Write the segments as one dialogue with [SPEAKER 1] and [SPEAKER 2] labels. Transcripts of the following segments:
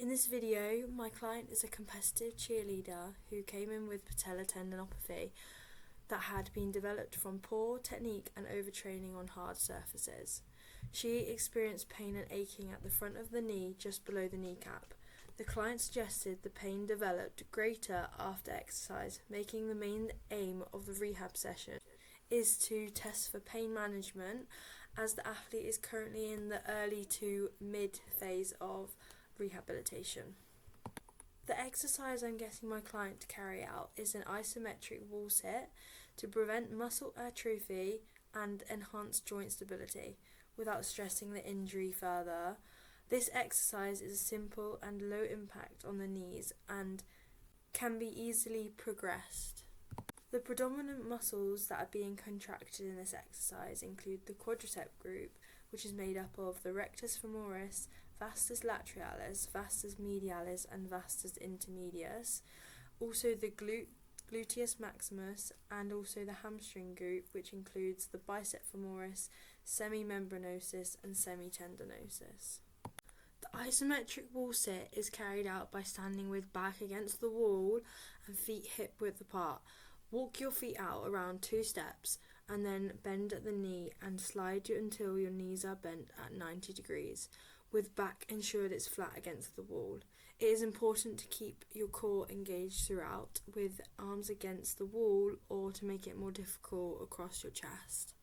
[SPEAKER 1] In this video, my client is a competitive cheerleader who came in with patellar tendinopathy that had been developed from poor technique and overtraining on hard surfaces. She experienced pain and aching at the front of the knee just below the kneecap. The client suggested the pain developed greater after exercise, making the main aim of the rehab session is to test for pain management, as the athlete is currently in the early to mid phase of rehabilitation. The exercise I'm getting my client to carry out is an isometric wall sit to prevent muscle atrophy and enhance joint stability without stressing the injury further. This exercise is simple and low impact on the knees and can be easily progressed. The predominant muscles that are being contracted in this exercise include the quadricep group, which is made up of the rectus femoris, vastus lateralis, vastus medialis and vastus intermedius, also the gluteus maximus, and also the hamstring group, which includes the bicep femoris, semimembranosus and semitendinosus. The isometric wall sit is carried out by standing with back against the wall and feet hip width apart. Walk your feet out around 2 steps and then bend at the knee and slide until your knees are bent at 90 degrees, with back ensured it's flat against the wall. It is important to keep your core engaged throughout, with arms against the wall or to make it more difficult across your chest.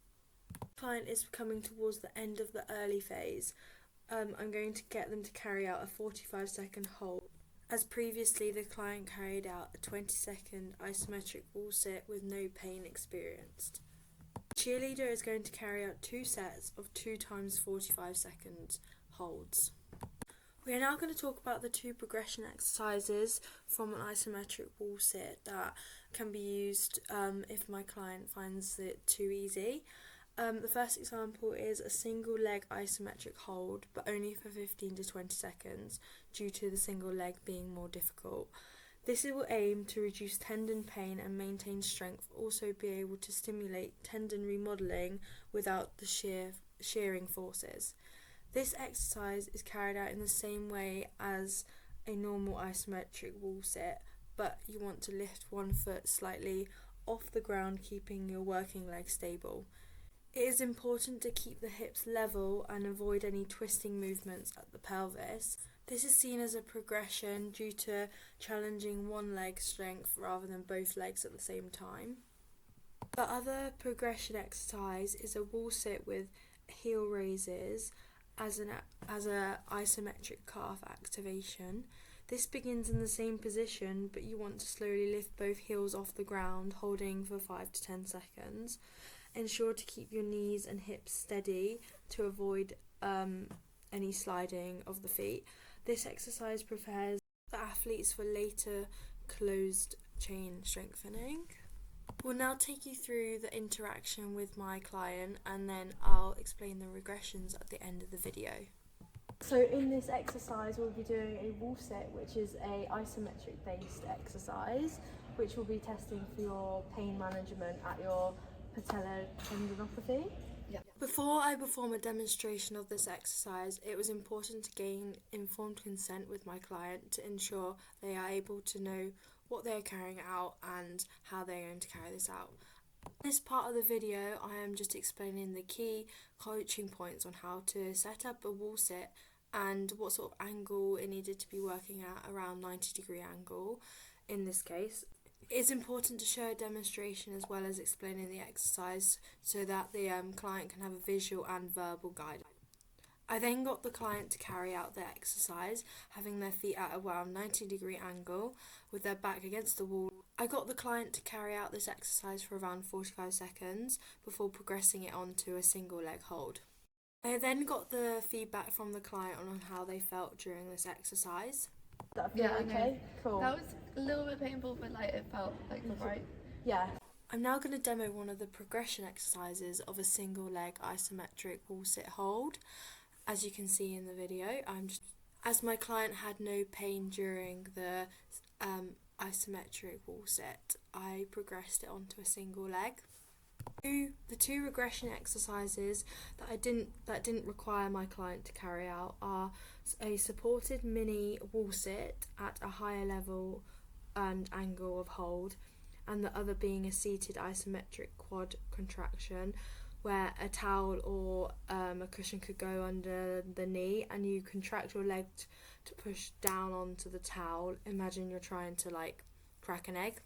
[SPEAKER 1] The client is coming towards the end of the early phase. I'm going to get them to carry out a 45-second hold. As previously, the client carried out a 20-second isometric wall sit with no pain experienced. The cheerleader is going to carry out 2 sets of 2 times 45 seconds holds. We are now going to talk about the 2 progression exercises from an isometric wall sit that can be used if my client finds it too easy. The first example is a single leg isometric hold, but only for 15 to 20 seconds due to the single leg being more difficult. This will aim to reduce tendon pain and maintain strength, also be able to stimulate tendon remodeling without the shearing forces. This exercise is carried out in the same way as a normal isometric wall sit, but you want to lift one foot slightly off the ground, keeping your working leg stable. It is important to keep the hips level and avoid any twisting movements at the pelvis. This is seen as a progression due to challenging one leg strength rather than both legs at the same time. The other progression exercise is a wall sit with heel raises as a isometric calf activation. This begins in the same position, but you want to slowly lift both heels off the ground, holding for 5 to 10 seconds. Ensure to keep your knees and hips steady to avoid any sliding of the feet. This exercise prepares the athletes for later closed chain strengthening. We'll now take you through the interaction with my client, and then I'll explain the regressions at the end of the video. So in this exercise we'll be doing a wall sit, which is a isometric based exercise, which will be testing for your pain management at your patellar tendinopathy. Before I perform a demonstration of this exercise, it was important to gain informed consent with my client to ensure they are able to know what they are carrying out and how they are going to carry this out. In this part of the video, I am just explaining the key coaching points on how to set up a wall sit and what sort of angle it needed to be working at, around 90-degree angle in this case. It is important to show a demonstration as well as explaining the exercise so that the client can have a visual and verbal guide. I then got the client to carry out the exercise, having their feet at around 90-degree angle with their back against the wall. I got the client to carry out this exercise for around 45 seconds before progressing it on to a single leg hold. I then got the feedback from the client on how they felt during this exercise. That feel okay? Cool.
[SPEAKER 2] That was a little bit painful, but it felt right.
[SPEAKER 1] Yeah. I'm now going to demo one of the progression exercises of a single leg isometric wall sit hold. As you can see in the video, as my client had no pain during the isometric wall sit, I progressed it onto a single leg. The two regression exercises that didn't require my client to carry out are a supported mini wall sit at a higher level and angle of hold, and the other being a seated isometric quad contraction, where a towel or a cushion could go under the knee, and you contract your leg to push down onto the towel. Imagine you're trying to like crack an egg.